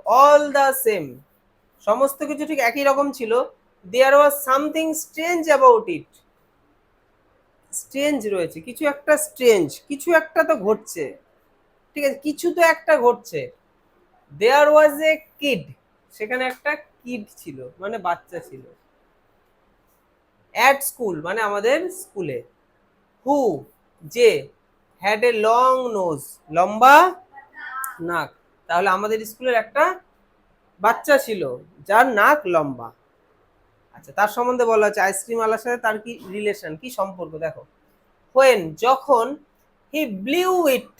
All the same, সমস্ত কিছু ঠিক একই রকম ছিল। There was something strange about it, strange রয়েছে, কিছু একটা স্ট্রেঞ্জ, কিছু একটা তো ঘটছে, ঠিক আছে, কিছু তো একটা ঘটছে। দেয়ার ওয়াজ এ কিড, সেখানে একটা কিড ছিল, মানে বাচ্চা ছিল। অ্যাট স্কুল, মানে আমাদের স্কুলে। হু, যে, হ্যাড এ লং নোজ, লম্বা নাক। তাহলে আমাদের স্কুলের একটা বাচ্চা ছিল যার নাক লম্বা। আচ্ছা, তার সম্বন্ধে বলা হচ্ছে আইসক্রিম আলার সাথে তার কি রিলেশন, কি সম্পর্ক, দেখো। হোয়েন, যখন, হি ব্লিউ ইট,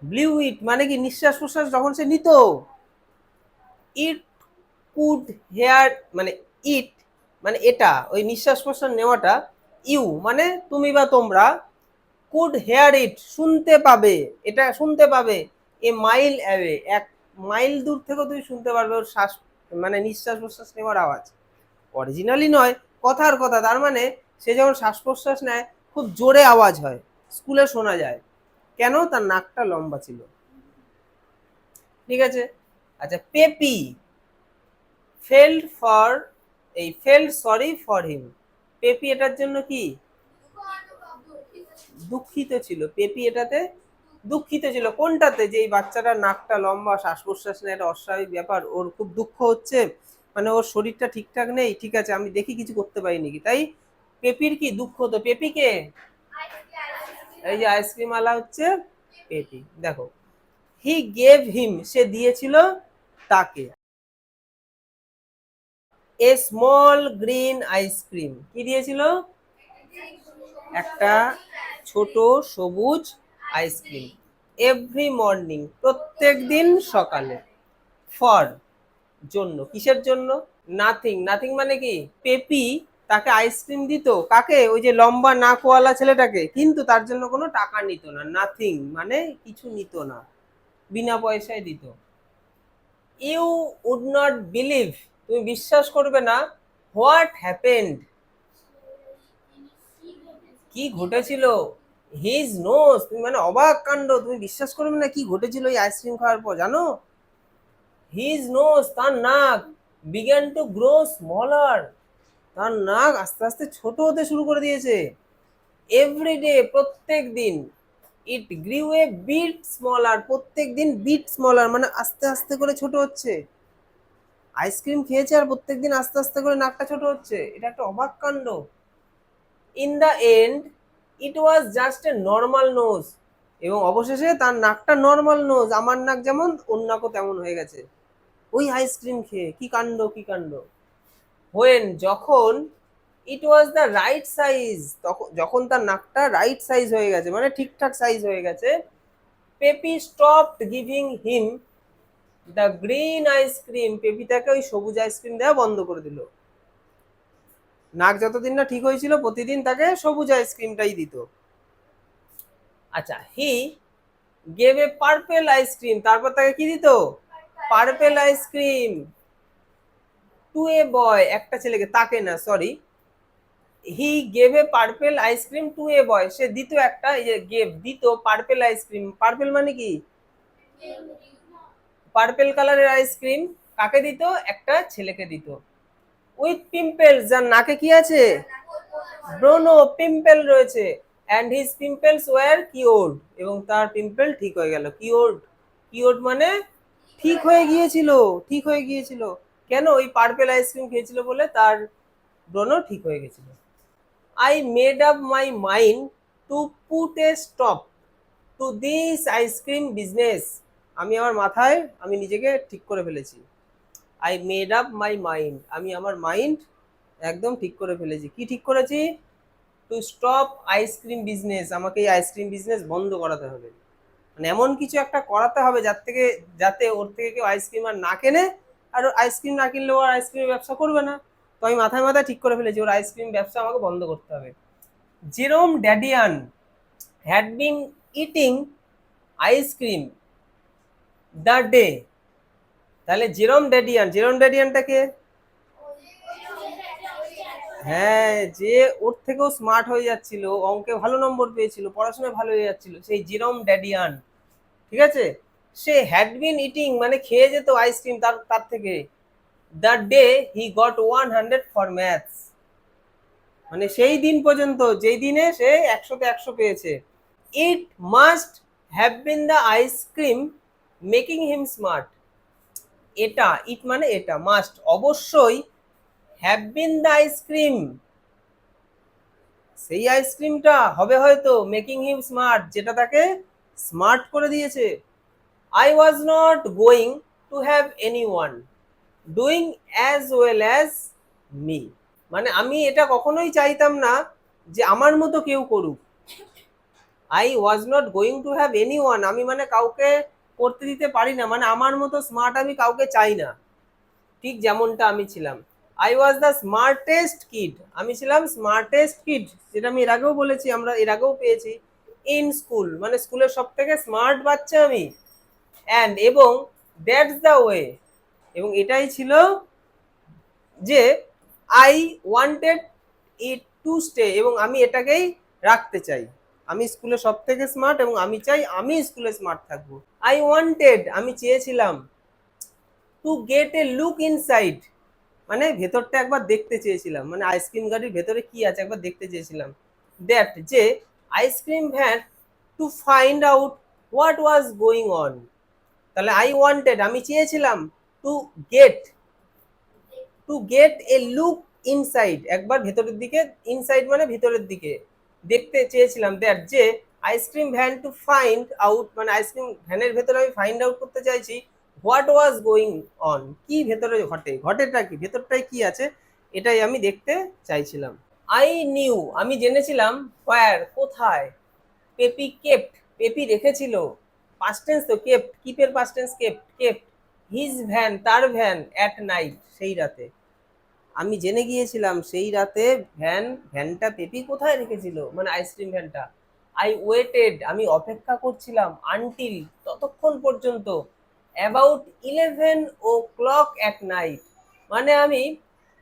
ব্লিউ ইট মানে কি নিঃশ্বাস প্রশ্বাস যখন সে নিত। ইট কুড হেয়ার, মানে ইট মানে এটা, ওই নিঃশ্বাস প্রশ্বাস নেওয়াটা। ইউ মানে তুমি বা তোমরা, কুড হেয়ার ইট শুনতে পাবে, এটা শুনতে পাবে। এ মাইল অ্যাওয়ে, এক মাইল দূর থেকেও তুমি শুনতে পারবে ওর শ্বাস, মানে নিঃশ্বাস প্রশ্বাস নেওয়ার আওয়াজ। অরিজিনালি নয়, কথার কথা, তার মানে সে যখন শ্বাস প্রশ্বাস নেয় খুব জোরে আওয়াজ হয়, স্কুলে শোনা যায়। কেন? তার নাকটা লম্বা ছিল। ঠিক আছে। আচ্ছা, পেপি ফেল্ড ফর, এই felt sorry for him, Peppy এটার জন্য কি দুঃখিত ছিল, পেপি এটাতে দুঃখিত ছিল। কোনটাতে? যে এই বাচ্চাটার নাকটা লম্বা, শ্বাস প্রশ্বাস নেয়, একটা অস্বাভাবিক ব্যাপার, ওর খুব দুঃখ হচ্ছে, মানে ওর শরীরটা ঠিকঠাক নেই, ঠিক আছে, আমি দেখি কিছু করতে পারি নাকি, তাই পেপির কি দুঃখ হতো। পেপিকে, এই যে আইসক্রিম আলা হচ্ছে পেপি। দেখো, হি গেভ হিম, সে দিয়েছিল তাকে, এ স্মল গ্রিন আইসক্রিম, কি দিয়েছিল? একটা ছোট সবুজ আইসক্রিম। এভরি মর্নিং, প্রত্যেক দিন সকালে। ফর, জন্য, কিসের জন্য? নাথিং, নাথিং মানে কি পেপি তাকে আইসক্রিম দিত, কাকে? ওই যে লম্বা নাকওয়ালা ছেলেটাকে, কিন্তু তার জন্য কোনো টাকা নিত না। নাথিং মানে কিছু নিত না, বিনা পয়সায় দিত। ইউ উড নট বিলিভ, তুমি বিশ্বাস করবে না। হোয়াট হ্যাপেন্ড, কি ঘটেছিল। হিজ নোজ, তুমি মানে অবাক কাণ্ড, তুমি বিশ্বাস করবে না কি ঘটেছিল এই আইসক্রিম খাওয়ার পর, জানো? হিজ নোজ, তার নাক, বিগ্যান টু গ্রো স্মলার, তার নাক আস্তে আস্তে ছোট হতে শুরু করে দিয়েছে। এভরিডে, প্রত্যেক দিন। ইট গ্রিউ এ বিট স্মলার, প্রত্যেক দিন বিট স্মলার মানে আস্তে আস্তে করে ছোট হচ্ছে। আইসক্রিম খেয়েছে আর প্রত্যেকদিন আস্তে আস্তে করে নাকটা ছোট হচ্ছে, এটা একটা অবাক কাণ্ড। In the end it was just a normal nose, এবং অবশেষে তার নাকটা নর্মাল নোজ, আমার নাক যেমন ওর নাকও তেমন হয়ে গেছে ওই আইসক্রিম খেয়ে। কি কাণ্ড, কি কাণ্ড। হোয়েন, যখন, ইট ওয়াজ দ্য রাইট সাইজ, তখন, যখন তার নাকটা রাইট সাইজ হয়ে গেছে, মানে ঠিকঠাক সাইজ হয়ে গেছে। Peppy stopped giving him the green ice cream, peppy তাকে ওই সবুজ আইসক্রিম দেওয়া বন্ধ করে দিল। নাক যতদিন না ঠিক হয়েছিল প্রতিদিন তাকে সবুজ আইসক্রিমটাই দিত। আচ্ছা, he gave a purple ice cream, তারপর তাকে কি দিত? Purple ice cream. To a boy, একটা ছেলেকে, তাকে না, sorry. He gave a purple ice cream to a boy, সে দিত একটা, এই যে গেভ দিত পার্পেল আইসক্রিম, পার্পেল মানে কি পার্পেল কালারের আইসক্রিম, কাকে দিত? একটা ছেলেকে দিত। উইথ পিম্পল, যার নাকে কি আছে? ব্রোনো, পিম্পল রয়েছে। And his pimples were cured, এবং তার পিম্পল ঠিক হয়ে গেল। কিওর্ড, কিওর্ড মানে ঠিক হয়ে গিয়েছিল, ঠিক হয়ে গিয়েছিল। কেন? ওই পার্পেল আইসক্রিম খেয়েছিল বলে তার ব্রণ ঠিক হয়ে গেছিল। I made up my mind to put a stop to this ice cream business, আমি আমার মাথায়, আমি নিজেকে ঠিক করে ফেলেছি। I made up my mind, আমি আমার মাইন্ড একদম ঠিক করে ফেলেছি। কি ঠিক করেছি? টু স্টপ আইসক্রিম বিজনেস, আমাকে এই আইসক্রিম বিজনেস বন্ধ করাতে হবে, মানে এমন কিছু একটা করাতে হবে যার থেকে, যাতে ওর থেকে কেউ আইসক্রিম আর না কেনে, আর আইসক্রিম না কিনলেও আর আইসক্রিমের ব্যবসা করবে না। তো আমি মাথায় মাথায় ঠিক করে ফেলেছি ওর আইসক্রিম ব্যবসা আমাকে বন্ধ করতে হবে। Jerome Dadian had been eating ice cream the day, তাহলে জেরোম ড্যাডিয়ান, জেরোম ড্যাডিয়ানটাকে, হ্যাঁ, যে ওর থেকেও স্মার্ট হয়ে যাচ্ছিল, অঙ্কে ভালো নম্বর পেয়েছিল, পড়াশোনায় ভালো হয়ে যাচ্ছিল, সেই জেরোম ড্যাডিয়ান। ঠিক আছে, সে হ্যাড বিন ইটিং মানে খেয়ে যেত আইসক্রিম তার তার থেকে, the day he got 100 for maths, মানে সেই দিন পর্যন্ত যেই দিনে সে 100তে 100 পেয়েছে। It must have been the ice cream making him smart, এটা ইট মানে এটা, মাস্ট অবশ্যই, হ্যাভ বিন দ্য আইসক্রিম সেই আইসক্রিমটা হবে হয়তো, মেকিং হিম স্মার্ট যেটা তাকে স্মার্ট করে দিয়েছে। I was not going to have any one doing as well as me, মানে আমি এটা কখনোই চাইতাম না যে আমার মতো কেউ করুক। I was not going to have any one, আমি মানে কাউকে করতে দিতে পারি না, মানে আমার মতো স্মার্ট আমি কাউকে চাই না, ঠিক যেমনটা আমি ছিলাম। I was the smartest kid, আমি ছিলাম স্মার্টেস্ট কিড, যেটা আমি এর আগেও বলেছি, আমরা এর আগেও পেয়েছি। ইন স্কুল মানে স্কুলের সব থেকে স্মার্ট বাচ্চা আমি। অ্যান্ড এবং দ্যাটস দ্য ওয়ে, এবং এটাই ছিল যে I wanted it to stay, এবং আমি এটাকেই রাখতে চাই। আমি স্কুলে সব থেকে স্মার্ট এবং আমি চাই আমি স্কুলে স্মার্ট থাকবো। আই ওয়ান্টেড আমি চেয়েছিলাম, to get A look inside মানে ভেতরটা একবার দেখতে চেয়েছিলাম, মানে আইসক্রিম গাড়ির ভেতরে কি আছে একবার দেখতে চেয়েছিলাম। দ্যাট যে ice cream van, to find out what was going on, তাহলে আই ওয়ান্টেড আমি চেয়েছিলাম, to get to get A look inside একবার ভেতরের দিকে, ইনসাইড মানে ভিতরের দিকে দেখতে চেয়েছিলাম। দ্যাট যে ice cream van, to find out মানে আইসক্রিম ভ্যানের ভেতরে আমি ফাইন্ড আউট করতে চাইছি হোয়াট ওয়াজ গোয়িং অন, কি ভেতরে ঘটে, ঘটেটা কি, ভেতরটায় কি আছে, এটাই আমি দেখতে চাইছিলাম। আই নিউ আমি জেনেছিলাম, হোয়ার কোথায়, পেপি কেপ্ট পেপি রেখেছিল, পাস্ট টেন্স তো, কেপ্ট কিপের past tense kept, kept his van তার ভ্যান, অ্যাট নাইট সেই রাতে, আমি জেনে গিয়েছিলাম সেই রাতে ভ্যানটা পেপি কোথায় রেখেছিল, মানে আইসক্রিম ভ্যানটা। আই ওয়েটেড আমি অপেক্ষা করছিলাম, আনটিল ততক্ষণ পর্যন্ত, অ্যাবাউট 11 o'clock অ্যাট নাইট, মানে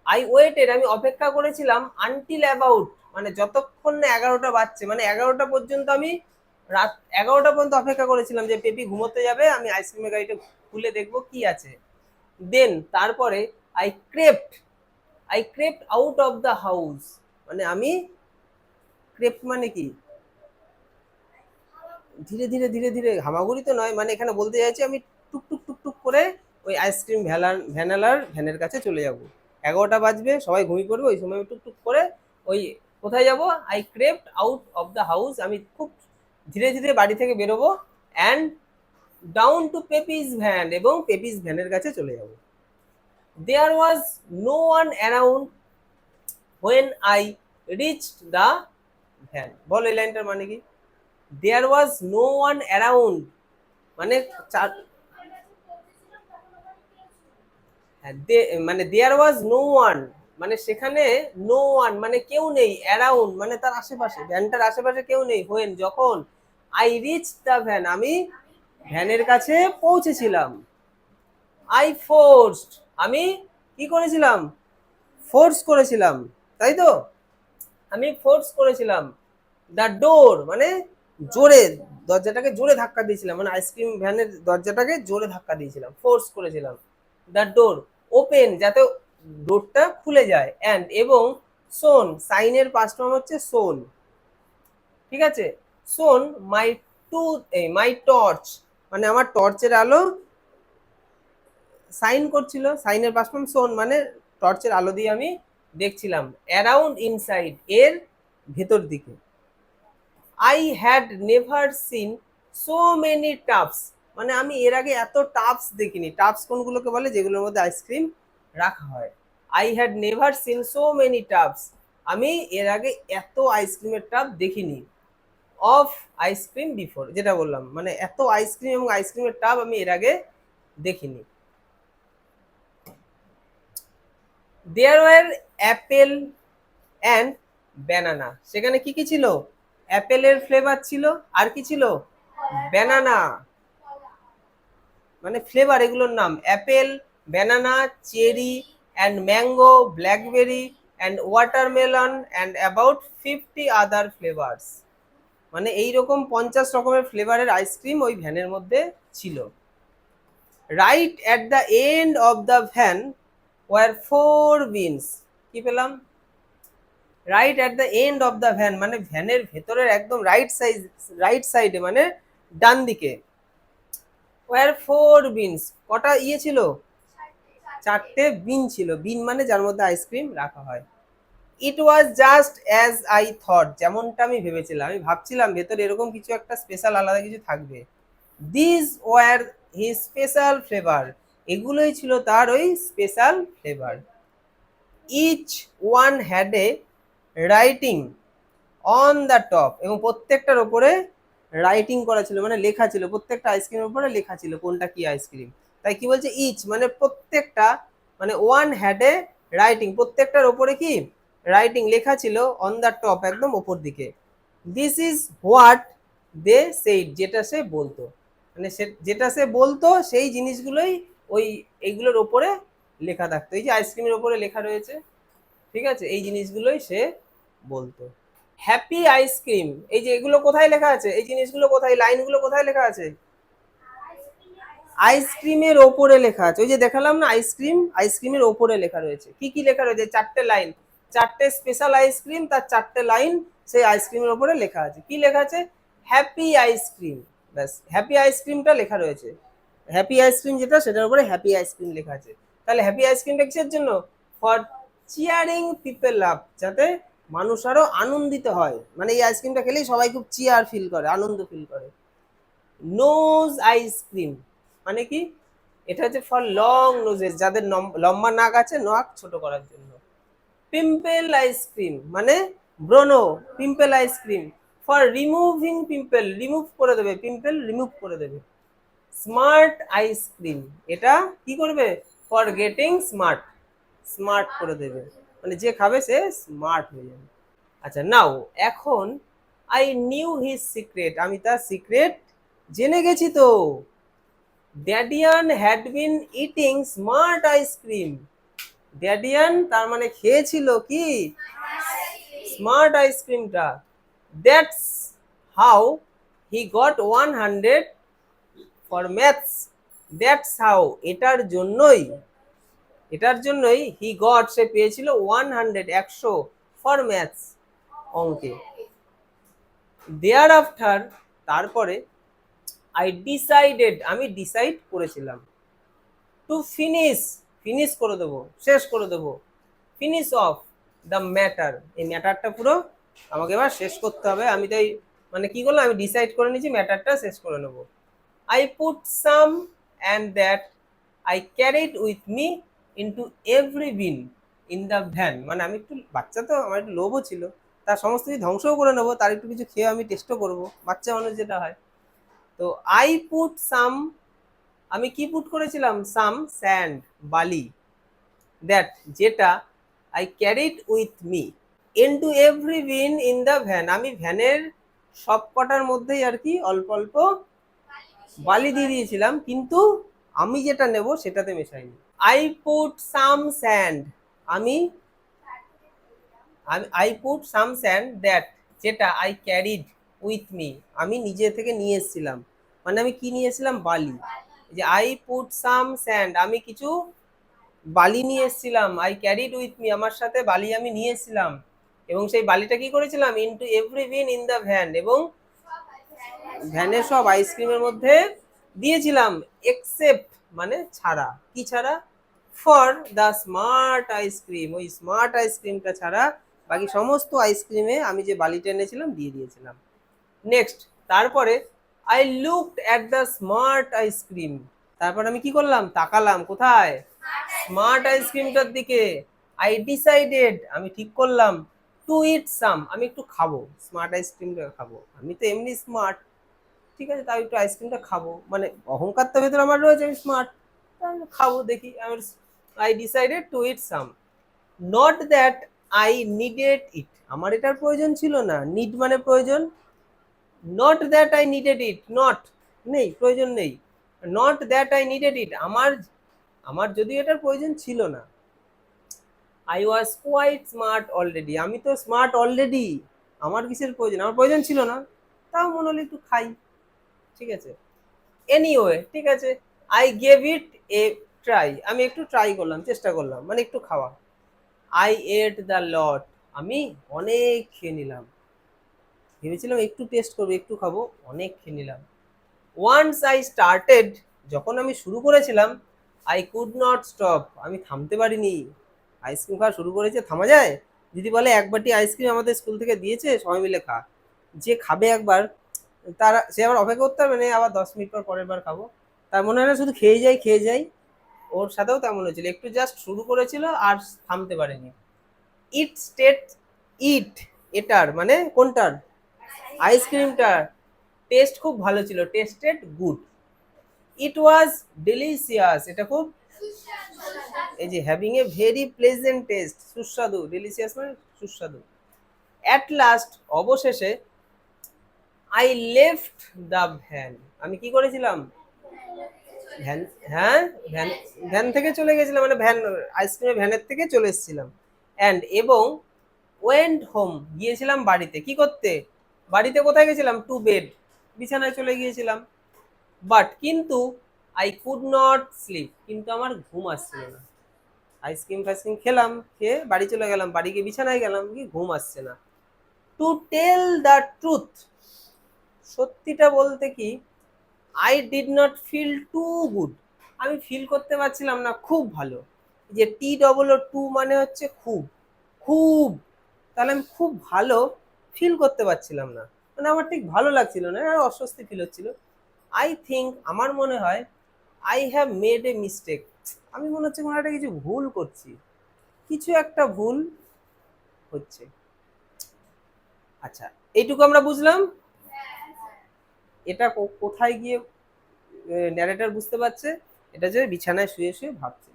আই ওয়েটেড আমি অপেক্ষা করেছিলাম, আনটিল অ্যাবাউট মানে যতক্ষণ না 11টা বাজছে, মানে 11টা পর্যন্ত আমি রাত 11টা পর্যন্ত অপেক্ষা করেছিলাম যে পেপি ঘুমোতে যাবে, আমি আইসক্রিমের গাড়িটা খুলে দেখবো কি আছে। দেন তারপরে I crept out of the house, মানে আমি ক্রেপ্ট মানে কি, ধীরে ধীরে ধীরে ধীরে, হামাগুড়ি তো নয়, মানে এখানে বলতে চাইছি আমি টুকটুক টুকটুক করে ওই আইসক্রিম ভ্যানালার ভ্যানের কাছে চলে যাব। 11টা বাজবে, সবাই ঘুমিয়ে পড়বে, ওই সময় আমি টুকটুক করে ওই কোথায় যাব, I crept out of the house, আমি খুব ধীরে ধীরে বাড়ি থেকে বেরোবো, and down to Pepi's van এবং পেপিস ভ্যানের কাছে চলে যাব। There was no one around when I reached the van, বলো এই লাইনটার মানে কি, there was no one around মানে মানে there was no one মানে সেখানে no one মানে কেউ নেই, around মানে তার আশেপাশে, ভ্যানটার আশেপাশে কেউ নেই, when যখন I reached the van আমি ভ্যানের কাছে পৌঁছেছিলাম। I forced আমি কি করেছিলাম, ফোর্স করেছিলাম, তাই তো, আমি ফোর্স করেছিলাম, দ্য ডোর মানে জোরে, দরজাটাকে জোরে ধাক্কা দিয়েছিলাম, মানে আইসক্রিম ভ্যানের দরজাটাকে জোরে ধাক্কা দিয়েছিলাম, ফোর্স করেছিলাম। দ্য ডোর ওপেন যাতে ডোরটা খুলে যায়, অ্যান্ড এবং সোন সাইনের পাস্ট ফর্ম হচ্ছে সোন, ঠিক আছে, সোন মাই টর্চ মানে আমার টর্চের আলো সাইন করছিল, সাইনের পাস্ট ফর্ম সোন মানে টর্চের আলো দিয়ে আমি দেখছিলাম, অ্যারাউন্ড ইনসাইড এর ভেতর দিকে। I had never seen so many tubs মানে আমি এর আগে এত টাপস দেখিনি, টাপস কোনগুলোকে বলে, যেগুলোর মধ্যে আইসক্রিম রাখা হয়। I had never seen so many tubs আমি এর আগে এত আইসক্রিমের টাপ দেখিনি, অফ আইসক্রিম বিফোর যেটা বললাম, মানে এত আইসক্রিম এবং আইসক্রিমের টাপ আমি এর আগে দেখিনি। There were apple and banana, সেখানে কি কি ছিল, অ্যাপেলের ফ্লেভার ছিল, আর কি ছিল, ব্যানানা মানে ফ্লেভার, এগুলোর নাম Apple, banana, cherry and mango, blackberry and watermelon and about 50 other flavours, মানে এইরকম 50 রকমের ফ্লেভারের আইসক্রিম ওই ভ্যানের মধ্যে ছিল। Right at the end of the van were 4 beans. কি পেলাম? Right at the end of the van মানে ভ্যানের ভেতরের একদম রাইট সাইডে মানে ডান দিকে ওয়ার 4 বিনস। কটা ইয়ে ছিল? 4টে বিন ছিল। বিন মানে যার মধ্যে আইসক্রিম রাখা হয়। It was just as I thought, যেমনটা আমি ভেবেছিলাম। আমি ভাবছিলাম ভেতরে এরকম কিছু একটা স্পেশাল আলাদা কিছু থাকবে। This were his special flavour, এগুলোই ছিল তার ওই special flavour. Each one had a writing on the top, এবং প্রত্যেকটার ওপরে রাইটিং করা ছিল মানে লেখা ছিল, প্রত্যেকটা আইসক্রিমের উপরে লেখা ছিল কোনটা কি আইসক্রিম। তাই কি বলছে? ইচ মানে প্রত্যেকটা, মানে ওয়ান হ্যাড এ রাইটিং, প্রত্যেকটার ওপরে কি রাইটিং লেখা ছিল, অন দ্য টপ একদম ওপর দিকে। This is what they said, যেটা সে বলতো, মানে যেটা সে বলতো সেই জিনিসগুলোই ওই এইগুলোর ওপরে লেখা থাকতো। এই যে আইসক্রিমের ওপরে লেখা রয়েছে, ঠিক আছে, এই জিনিসগুলোই সে বলতো। হ্যাপি আইসক্রিম, এই যে এগুলো কোথায় লেখা আছে, এই জিনিসগুলো কোথায়, লাইনগুলো কোথায় লেখা আছে? আইসক্রিমের ওপরে লেখা আছে। ওই যে দেখালাম না আইসক্রিম, আইসক্রিমের ওপরে লেখা রয়েছে। কি কি লেখা রয়েছে? 4টে লাইন, 4টে স্পেশাল আইসক্রিম, তার 4টে লাইন সেই আইসক্রিমের ওপরে লেখা আছে। কি লেখা আছে? Happy ice cream. ব্যাস, হ্যাপি আইসক্রিমটা লেখা রয়েছে। হ্যাপি আইসক্রিম যেটা, সেটার উপরে হ্যাপি আইসক্রিম লেখা আছে। তাহলে হ্যাপি আইসক্রিমটা কিসের জন্য? ফর চিয়ারিং পিপল আপ, যাতে মানুষ আরো আনন্দিত হয়, মানে এই আইসক্রিমটা খেলেই সবাই খুব চিয়ার ফিল করে, আনন্দ ফিল করে। নোজ আইসক্রিম মানে কি? এটা হচ্ছে ফর লং নোজেস, যাদের লম্বা নাক আছে, নাক ছোট করার জন্য। পিম্পল আইসক্রিম মানে ব্রনো, pimple ice cream for removing pimple, remove করে দেবে, পিম্পল রিমুভ করে দেবে। স্মার্ট আইসক্রিম, এটা কি করবে? ফর গেটিং স্মার্ট, স্মার্ট করে দেবে, মানে যে খাবে সে স্মার্ট হয়ে যাবে। আচ্ছা নাও, এখন আই নিউ হিজ সিক্রেট, আমি তার সিক্রেট জেনে গেছি তো। ড্যাডিয়ান had been eating smart ice cream. ড্যাডিয়ান তার মানে খেয়েছিল কি? স্মার্ট আইসক্রিমটা। That's how he got 100 for maths. That's how, এটার জন্যই, এটার জন্যই হি গট, সে পেয়েছিল 100, 100 ফর ম্যাথস, অঙ্কে। দেয়ার আফটার, তারপরে, আই ডিসাইডেড, আমি ডিসাইড করেছিলাম, টু ফিনিশ, ফিনিশ করে দেবো, শেষ করে দেবো, ফিনিশ অফ দ্য ম্যাটার, এই ম্যাটারটা পুরো আমাকে এবার শেষ করতে হবে। আমি তাই মানে কি করলাম, আমি ডিসাইড করে নিয়েছি ম্যাটারটা শেষ করে নেবো। I put some and that I carried with me into every been in the van, মানে আমি একটু বাচ্চা তো, আমার একটু লোভও ছিল, তার সমস্ত কিছু ধ্বংসও করে নেবো, তার একটু কিছু খেয়ে আমি টেস্টও করবো, বাচ্চা মানুষ যেটা হয়। তো আই পুট সাম, আমি কি পুট করেছিলাম? সাম স্যান্ড, বালি, দ্যাট যেটা, I carried with me into every been in the van, আমি ভ্যানের সব কটার মধ্যেই আর কি অল্প অল্প বালি দিয়ে দিয়েছিলাম, কিন্তু আমি যেটা নেব সেটাতে মেশাইনি। আই পুট সাম স্যান্ড, আমি I put some sand that যেটা, আই ক্যারিড উইথ মি, আমি নিজে থেকে নিয়ে এসেছিলাম, মানে আমি কি নিয়ে এসেছিলাম? বালি। যে আই পুট সাম স্যান্ড, আমি কিছু বালি নিয়ে এসেছিলাম, আই ক্যারিড উইথ মি, আমার সাথে বালি আমি নিয়ে এসেছিলাম, এবং সেই বালিটা কি করেছিলাম? Into every been in the van, এবং ভ্যানের সব আইসক্রিমের মধ্যে দিয়েছিলাম, এক্সেপ্ট মানে ছাড়া, কি ছাড়া? ফর দ্য স্মার্ট আইসক্রিম, ওই স্মার্ট আইসক্রিমটা ছাড়া বাকি সমস্ত আইসক্রিমে আমি যে বালিটা এনেছিলাম দিয়ে দিয়েছিলাম। নেক্সট, তারপরে I looked at the smart ice cream, তারপর আমি কি করলাম? তাকালাম কোথায়? স্মার্ট আইসক্রিমটার দিকে। আই ডিসাইডেড, আমি ঠিক করলাম, টু ইট সাম, আমি একটু খাবো, স্মার্ট আইসক্রিমটা খাবো, আমি তো এমনি স্মার্ট, ঠিক আছে, তাই একটু আইসক্রিমটা খাবো, মানে অহংকার তো ভেতরে আমার রয়েছে, আমি স্মার্ট, খাবো দেখি। I decided to eat some, not that I needed it, আমার এটার প্রয়োজন ছিল না, নিড মানে প্রয়োজন, not that I needed it, not নেই, প্রয়োজন নেই, not that I needed it, আমার আমার যদিও এটার প্রয়োজন ছিল না। I was quite smart already, আমি তো স্মার্ট অলরেডি, আমার কিসের প্রয়োজন? আমার প্রয়োজন ছিল না, তাও মনে হলো একটু খাই, ঠিক আছে। এনিওয়ে, ঠিক আছে, I gave it A try, আমি একটু ট্রাই করলাম, চেষ্টা করলাম, মানে একটু খাওয়া। আই এট দ্য লট, আমি অনেক খেয়ে নিলাম, ভেবেছিলাম একটু টেস্ট করবো, একটু খাবো, অনেক খেয়ে নিলাম। ওয়ান্স আই স্টার্টেড, যখন আমি শুরু করেছিলাম, আই কুড নট স্টপ, আমি থামতে পারিনি। আইসক্রিম খাওয়া শুরু করেছে, থামা যায়? যদি বলে এক বাটি আইসক্রিম আমাদের স্কুল থেকে দিয়েছে, সবাই মিলে খা, যে খাবে একবার তারা সে আবার অপেক্ষা করতে হবে না, আবার 10 মিনিট পর পরের বার খাবো, তার মনে হয় না শুধু খেয়ে যাই খেয়ে যাই। ওর সাথেও তেমন হয়েছিল, একটু জাস্ট শুরু করেছিল আর থামতে পারেনি। ইট স্টেট, ইট, এটার মানে কোনটার, আইসক্রিমটার টেস্ট খুব ভালো ছিল, টেস্টেড গুড। ইট ওয়াজ ডেলিশিয়াস, এটা খুব, এই যে having a very pleasant test, সুস্বাদু, ডেলিশিয়াস মানে সুস্বাদু। অ্যাট লাস্ট, অবশেষে, আই লেফট দ্য ভ্যান, আমি কি করেছিলাম, ভ্যান, হ্যাঁ, ভ্যান, ভ্যান থেকে চলে গেছিলাম, মানে ভ্যান, আইসক্রিমের ভ্যানের থেকে চলে এসেছিলাম। অ্যান্ড এবং ওয়েন্ট হোম, গিয়েছিলাম বাড়িতে, কি করতে, বাড়িতে কোথায় গেছিলাম, টু বেড, বিছানায় চলে গিয়েছিলাম। বাট কিন্তু, আই কুড নট স্লিপ, কিন্তু আমার ঘুম আসছিল না। আইসক্রিম ফাইসক্রিম খেলাম, খেয়ে বাড়ি চলে গেলাম, বাড়ি গিয়ে বিছানায় গেলাম, কি ঘুম আসছে না। টু টেল দ্য ট্রুথ, সত্যিটা বলতে কি, I did not feel too good, আমি ফিল করতে পারছিলাম না খুব ভালো। যে টি ডবল ও টু মানে হচ্ছে খুব, খুব, তাহলে আমি খুব ভালো ফিল করতে পারছিলাম না, মানে আমার ঠিক ভালো লাগছিল না, আর অস্বস্তি ফিল হচ্ছিল। আই থিঙ্ক, আমার মনে হয়, I have made a mistake, আমি মনে হচ্ছে কোনো একটা কিছু ভুল করছি, কিছু একটা ভুল হচ্ছে। আচ্ছা, এইটুকু আমরা বুঝলাম। এটা কোথায় গিয়ে ন্যারেটর বুঝতে পারছে, এটা যে বিছানায় শুয়ে শুয়ে ভাবছে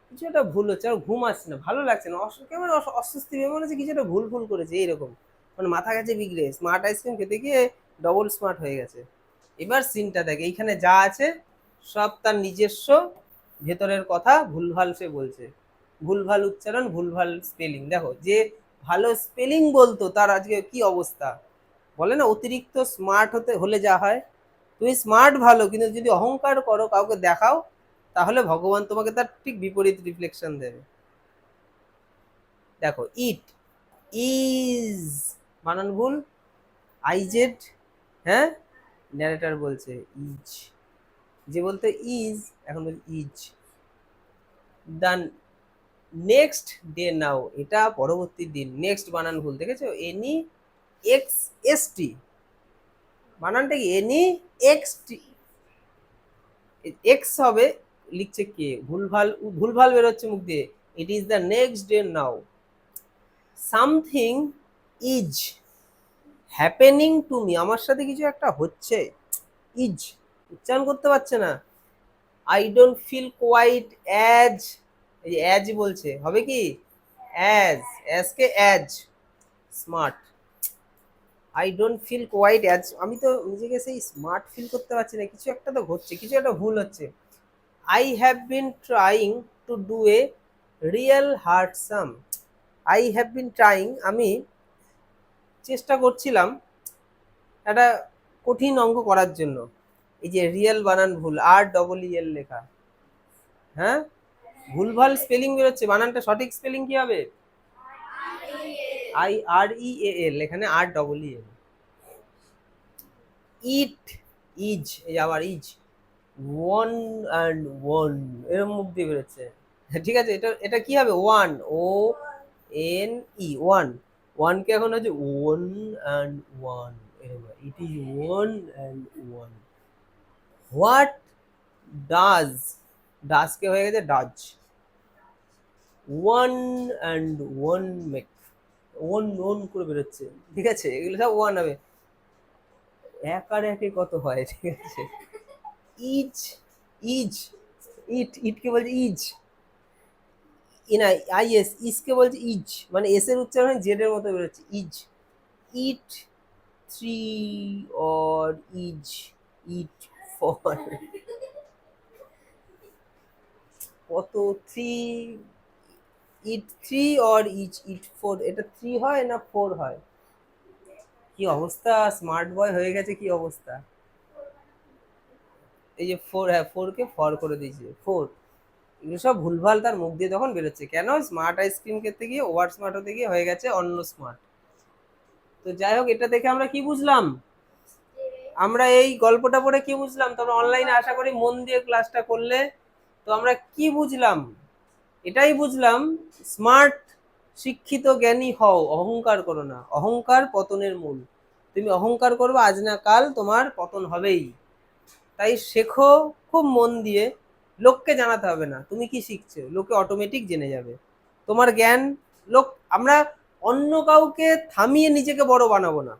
কিছু একটা ভুল হচ্ছে, আর ঘুম আসছে না, ভালো লাগছে না, কেমন অস্বস্তি, মনে হচ্ছে কিছু একটা ভুল ভুল করেছে এইরকম, মানে মাথা গেছে বিগড়ে, স্মার্ট আইসক্রিম খেতে গিয়ে ডবল স্মার্ট হয়ে গেছে। এবার সিনটা দেখে, এইখানে যা আছে সব তার নিজস্ব ভেতরের কথা ভুলভাল সে বলছে, ভুলভাল উচ্চারণ, ভুলভাল স্পেলিং। দেখো, যে ভালো স্পেলিং বলতো তার আজকে কি অবস্থা, বলে না অতিরিক্ত স্মার্ট হতে হলে যা হয়, তুমি স্মার্ট ভালো, কিন্তু যদি অহংকার করো, কাউকে দেখাও, তাহলে ভগবান তোমাকে তার ঠিক বিপরীত রিফ্লেকশন দেবে। দেখো, ইট, ইজ, বানান ভুল, আইজেড, হ্যাঁ, ন্যারেটার বলছে ইজ, যে বলতে ইজ, এখন বলছে ইজ। দ্য নেক্সট ডে নাও, এটা পরবর্তী দিন, নেক্সট বানান ভুল, দেখেছো, এনি এক্স এস টি, বানানটা কি এনি এক্স টি, এক্স হবে, লিখছে কে, ভুলভাল, ভুলভাল বেরোচ্ছে মুখ দিয়ে। It is the next day now, something is happening to me, আমার সাথে কিছু একটা হচ্ছে, ইজ উচ্চারণ করতে পারছে না। I don't feel quite as, এই যে অ্যাজ বলছে, হবে কি অ্যাজ, অ্যাজ কে as, smart, I don't feel quite as, আমি তো নিজেকে সেই স্মার্ট ফিল করতে পারছি না, কিছু একটা তো ঘটছে, কিছু একটা ভুল হচ্ছে। I have been trying to do a real heartsome, I have been trying, আমি চেষ্টা করছিলাম একটা কঠিন অঙ্ক করার জন্য। এই যে রিয়েল বানান ভুল, আর ডবল ই এল লেখা, হ্যাঁ, ভুলভাল স্পেলিং বেরোচ্ছে, বানানটা সঠিক স্পেলিং কি হবে, আই আর ই এ এল, এখানে আর double E L. It, is, এই আবার ইজ, ওয়ান অ্যান্ড ওয়ান, এরকম মুখ দিয়ে বেরোচ্ছে, ঠিক আছে, এটা এটা কি হবে, one, O N E, one, ওয়ানকে এখন হচ্ছে ওয়ান অ্যান্ড ওয়ান, এরকম, it is one and one. What does, ডাজকে হয়ে গেছে does, one and one make, one one করে বেরোচ্ছে, ঠিক আছে, এগুলো সব ওয়ান হবে, এক আর একে কত হয়, ঠিক আছে। ইজ, ইজ, ইট, ইটকে বলছে ইজ, না আই এস, ইজকে বলছে ইজ, মানে এস এর উচ্চারণ জেড এর মতো বেরোচ্ছে, is. It three or is it four, কত three, it three or is it four, এটা থ্রি হয় না ফোর হয়, কি অবস্থা, স্মার্ট বয় হয়ে গেছে, কি অবস্থা। এই যে ফোর, হ্যাঁ ফোর কে ফর করে দিয়েছে, ফোর। এগুলো সব ভুলভাল তার মুখ দিয়ে তখন বেরোচ্ছে, কেন স্মার্ট আইসক্রিম খেতে গিয়ে ওভার স্মার্ট হতে গিয়ে হয়ে গেছে অন্য স্মার্ট। তো যাই হোক, এটা দেখে আমরা কি বুঝলাম, আমরা এই গল্পটা পড়ে কি বুঝলাম, তোমরা অনলাইনে আশা করি মন দিয়ে ক্লাসটা করলে। তো আমরা কি বুঝলাম, এটাই বুঝলাম, স্মার্ট শিক্ষিত জ্ঞানী হও, অহংকার করো না, অহংকার পতনের মূল। তুমি অহংকার করবে আজ না কাল তোমার পতন হবেই। তাই শেখো খুব মন দিয়ে, লোককে জানাতে হবে না তুমি কি শিখছো, লোকে অটোমেটিক জেনে যাবে তোমার জ্ঞান। লোক, আমরা অন্য কাউকে থামিয়ে নিজেকে বড় বানাবো না।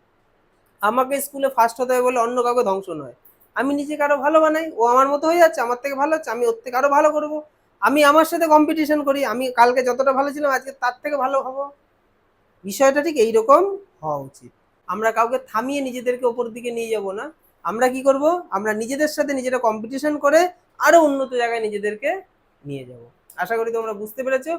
আমাকে স্কুলে ফার্স্ট হতে হবে বলে অন্য কাউকে ধ্বংস নয়, আমি নিজেকে আরো ভালো বানাই, ও আমার মতো হয়ে যাচ্ছে, আমার থেকে ভালো হচ্ছে, আমি ওর থেকে আরো ভালো করব। আমি আমার সাথে কম্পিটিশন করি, আমি কালকে যতটা ভালো ছিলাম আজকে তার থেকে ভালো হব। বিষয়টা ঠিক এইরকম হওয়া উচিত। আমরা কাউকে থামিয়ে নিজেদেরকে ওপর দিকে নিয়ে যাব না। আমরা কি করব, আমরা নিজেদের সাথে নিজেরা কম্পিটিশন করে আরো উন্নত জায়গায় নিজেদেরকে নিয়ে যাব। আশা করি তোমরা বুঝতে পেরেছো।